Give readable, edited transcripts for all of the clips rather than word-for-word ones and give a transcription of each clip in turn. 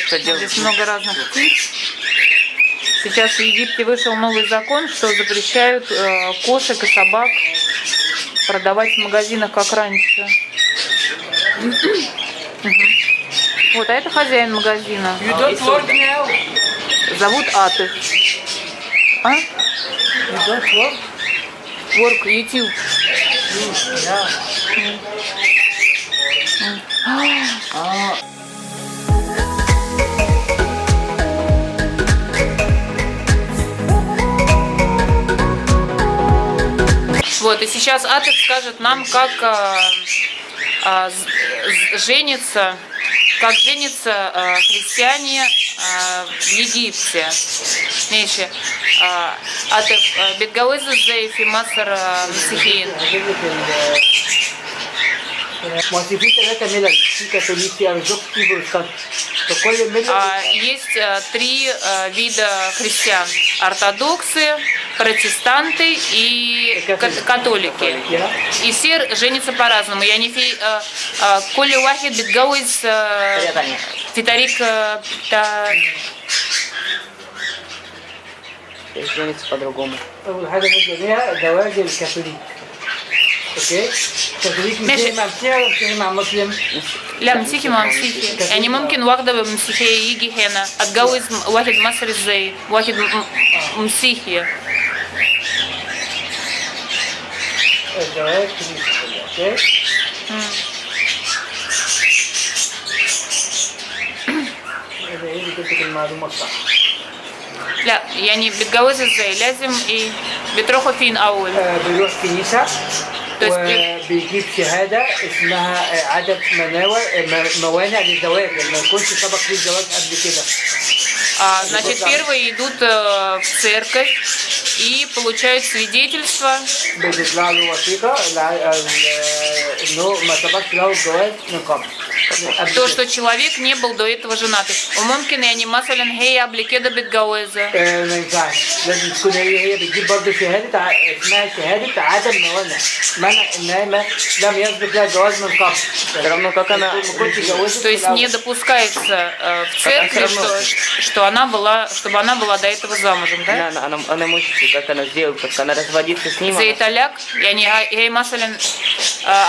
что делать? Здесь много разных птиц. Сейчас в Египте вышел новый закон, что запрещают кошек и собак продавать в магазинах, как раньше. Вот, а это хозяин магазина. Зовут Атыш. А? Work YouTube. Вот, и сейчас Атыш скажет нам, как женятся христиане в Египте. Меши, Атыш, бедгауэзы зейфи масар мсихиин. Есть три вида христиан: ортодоксы, протестанты и католики. И все женятся по-разному. Я не коли вахид бедгауэз фитарик Женится по-другому. لا مسيحي ما مسيحي يعني ممكن واحدة مسيحية يجي هنا اتجوز واحد مصري ازاي واحد مسيحي لا يعني بتجوز ازاي لازم ايه بتروحوا فين اول بيروح كنيسة وبيجيب شهادة اسمها عدد موانع للزواج ما يكونش سبق ليه الزواج قبل كده. Значит, первые идут в церковь и получают свидетельство, то, что человек не был до этого женат. وممكن يعني مثلا هي قبل كده متجوزة. ما ينفعش لازم تكون هي بتجيب برضه شهادة اسمها شهادة عدم منع إنها لم يسبق لها الجواز من قبل. То есть не допускается в церкви, чтобы она была до этого замужем, да? Она может, как она сделает, как она разводится с ним. За италяк, يعني هي مثلا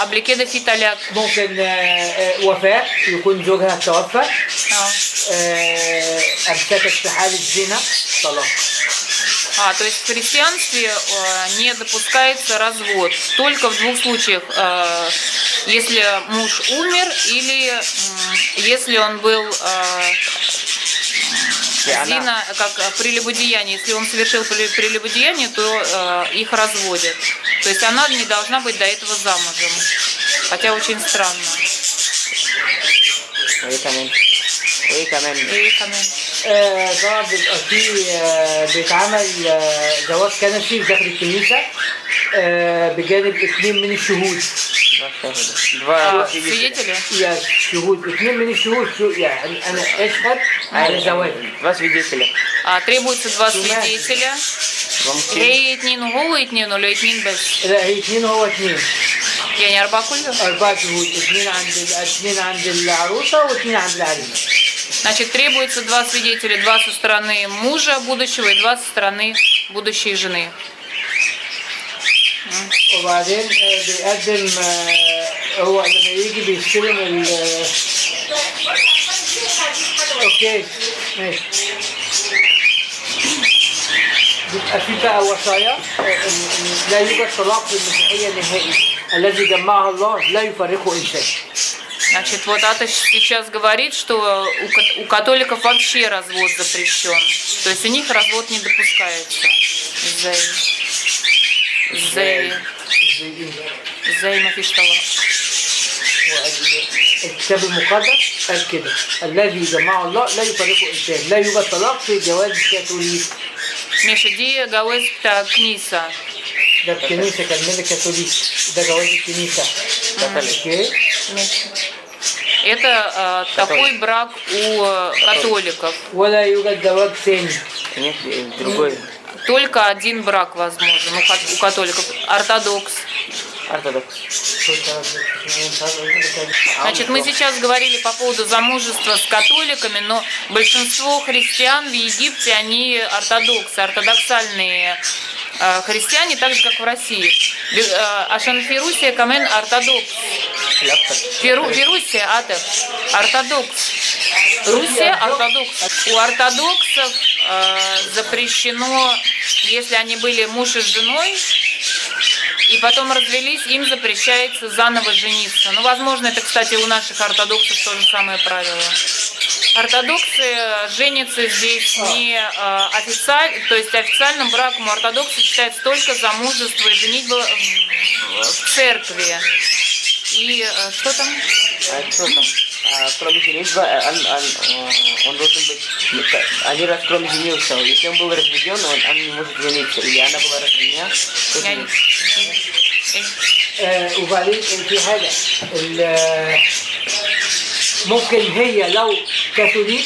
قبل كده في تلاك. ممكن وفاة يكون زوجها توفى. أمسكت في حالة زنا طلاق. То есть в христианстве не допускается развод. Только в двух случаях. Если муж умер или если он был зина, как прелюбодеяние. Если он совершил прелюбодеяние, то их разводят. То есть она не должна быть до этого замужем. Хотя очень странно. طبعا بيبقى فيه بيتعمل زواج كنسي داخل الكنيسة بجانب 2 من الشهود. Свидетели? شهود 2 من الشهود يعني أنا أشهد على الزواج. 2 свидетеля. Требуется 2 свидетеля. هي 2 هو 2 ولا 2 بس؟ لا هي 2 هو 2. يعني 4 كله؟ 4 شهود 2 عند العروسة و2 عند العريس. Значит, требуется 2 свидетеля, 2 со стороны мужа будущего и 2 со стороны будущей жены. وبعدين بيقدم هو لما يجي بيستلم اوكي ماشي بيبقى في بقى وصايا لا يوجد طلاق في المسيحية نهائي الذي جمعها الله لا يفرقه إنسان. Значит, вот Атыш сейчас говорит, что у католиков вообще развод запрещен. То есть у них развод не допускается. زي ما فيش طلاق. الكتاب المقدس قال كده الذي جمعه الله لا يفرقه إنسان لا يوجد طلاق في جواز الكاثوليك. Миша, ди جواز بتاع كنيسة. ده الكنيسة كان كاثوليك ده جواز الكنيسة. اوكي. Это такой брак у католиков. ولا يوجد زواج ثاني. Нет, другой. Только один брак возможен у католиков. Ортодокс. Ортодокс. Значит, мы сейчас говорили по поводу замужества с католиками, но большинство христиан в Египте, они ортодоксальные христиане, так же, как в России. Ашан Фирусия Камен ортодокс. Фирусия ортодокс. Руссия ортодокс. У ортодоксов запрещено, если они были муж и женой, и потом развелись, им запрещается заново жениться. Ну, возможно, это, кстати, у наших ортодоксов то же самое правило. Ортодоксы женятся здесь не официально, то есть официальным браком у ортодоксов считается только замужество и женитьба в церкви. И что там? Что там? Кроме женитьбы, он должен быть, один раз кроме женился. Если он был разведен, он не может жениться. Или она была разведена, то жениться. وبعدين في حاجة ممكن هي لو كاثوليك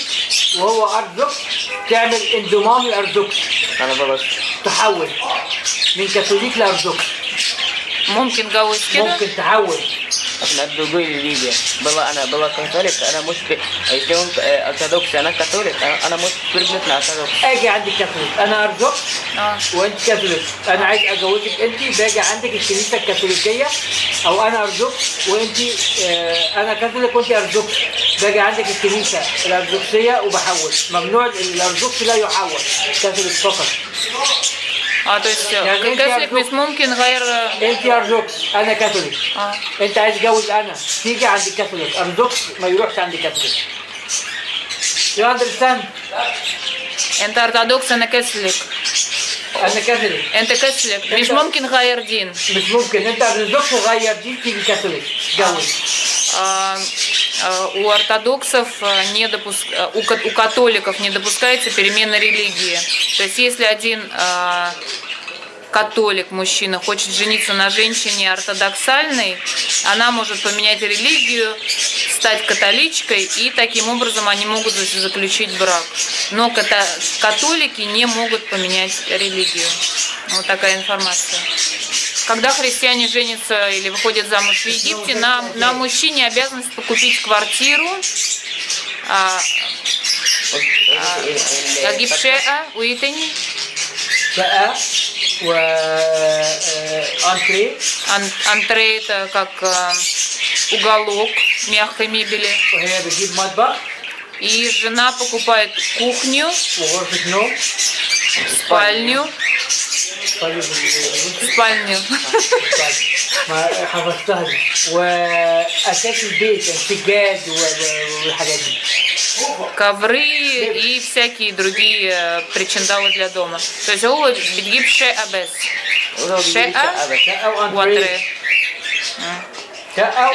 وهو أرثوذكس تعمل انضمام لأرثوذكس Она была... تحول من كاثوليك لأرثوذكس ممكن جوز كده؟ ممكن تحول на другой религии. Она была католик, она может... Если он ортодокс, она католик, она может прыгнуть на ортодокс. اجي عندك كاثوليك انا ارثوذكس وانت كاثوليك انا عايز اجوزك انت باجي عندك الكنيسه الكاثوليكيه او انا ارثوذكس وانت انا كاثوليك وانت ارثوذكس باجي عندك الكنيسه الارثوذكسيه وبحول ممنوع الارثوذكس لا يحول كاثوليك فقط то есть كاثوليك مش ممكن غير انت ارثوذكس انا كاثوليك انت عايز تجوز انا تيجي عند الكاثوليك ارثوذكس ما يروحش عند الكاثوليك You understand? انت ارثوذكس انا كاثوليك انا كاثوليك انت كاثوليك مش ممكن غير دين مش ممكن انت ارثوذكس غير دين تيجي كاثوليك جوز у ортодоксов у католиков не допускается перемена религии. То есть если один католик, мужчина, хочет жениться на женщине ортодоксальной, она может поменять религию, стать католичкой, и таким образом они могут заключить брак. Но католики не могут поменять религию. Вот такая информация. Когда христиане женятся или выходят замуж в Египте, на мужчине обязанность покупить квартиру, гипшеа, уитени, شقة وانتري антре это как уголок мягкой мебели, وهي بتجيب مطبخ и жена покупает кухню, وغرفة نوم спальню, ما حفظتها دي وأساس البيت السجاد والحاجات دي ковры и всякие другие причиндалы для дома. То есть هو بتجيب شقة بس. شقة وانتريه.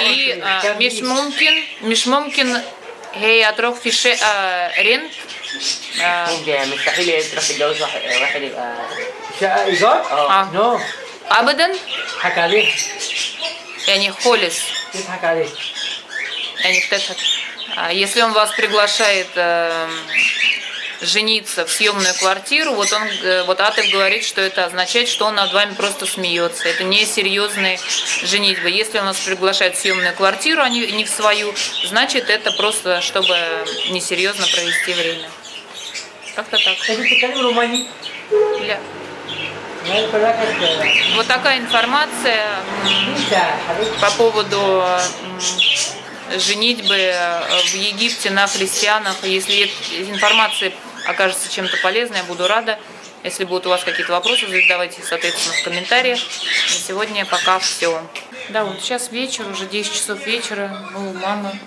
И مش ممكن هي تروح في شقة رنت. ممكن مستحيل تروح تتجوز واحد يبقى شقة إيجار؟ نو أبدا. حكى عليها يعني خالص. يضحك عليها. يعني بتضحك. Если он вас приглашает жениться в съемную квартиру, вот Атев говорит, что это означает, что он над вами просто смеется. Это не серьезная женитьба. Если он вас приглашает в съемную квартиру, а не в свою, значит это просто, чтобы несерьезно провести время. Как-то так. Вот такая информация по поводу женитьбы в Египте на христианах. Если информация окажется чем-то полезной, я буду рада. Если будут у вас какие-то вопросы, задавайте, соответственно, в комментариях. На сегодня пока все. Да, вот сейчас вечер, уже 10 часов вечера, у мамы.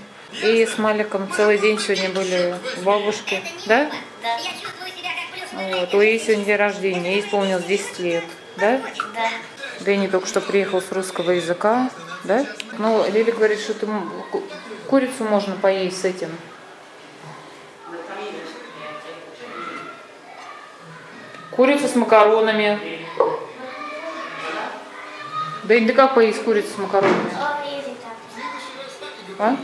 И с Маликом целый день сегодня были у бабушки. Да? Да. Вот, у ей сегодня день рождения, ей исполнилось 10 лет. Да? Да. Дэнни только что приехал с русского языка. Да? Ну, Лили говорит, что курицу можно поесть с этим. Курица с макаронами. Дэнни, ты как поесть курицу с макаронами? А?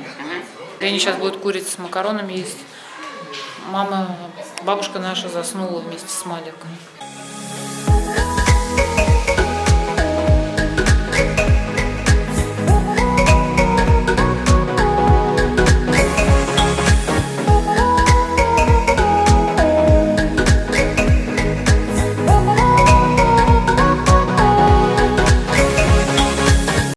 Дэнни сейчас будет курицу с макаронами есть. Бабушка наша заснула вместе с Маликом.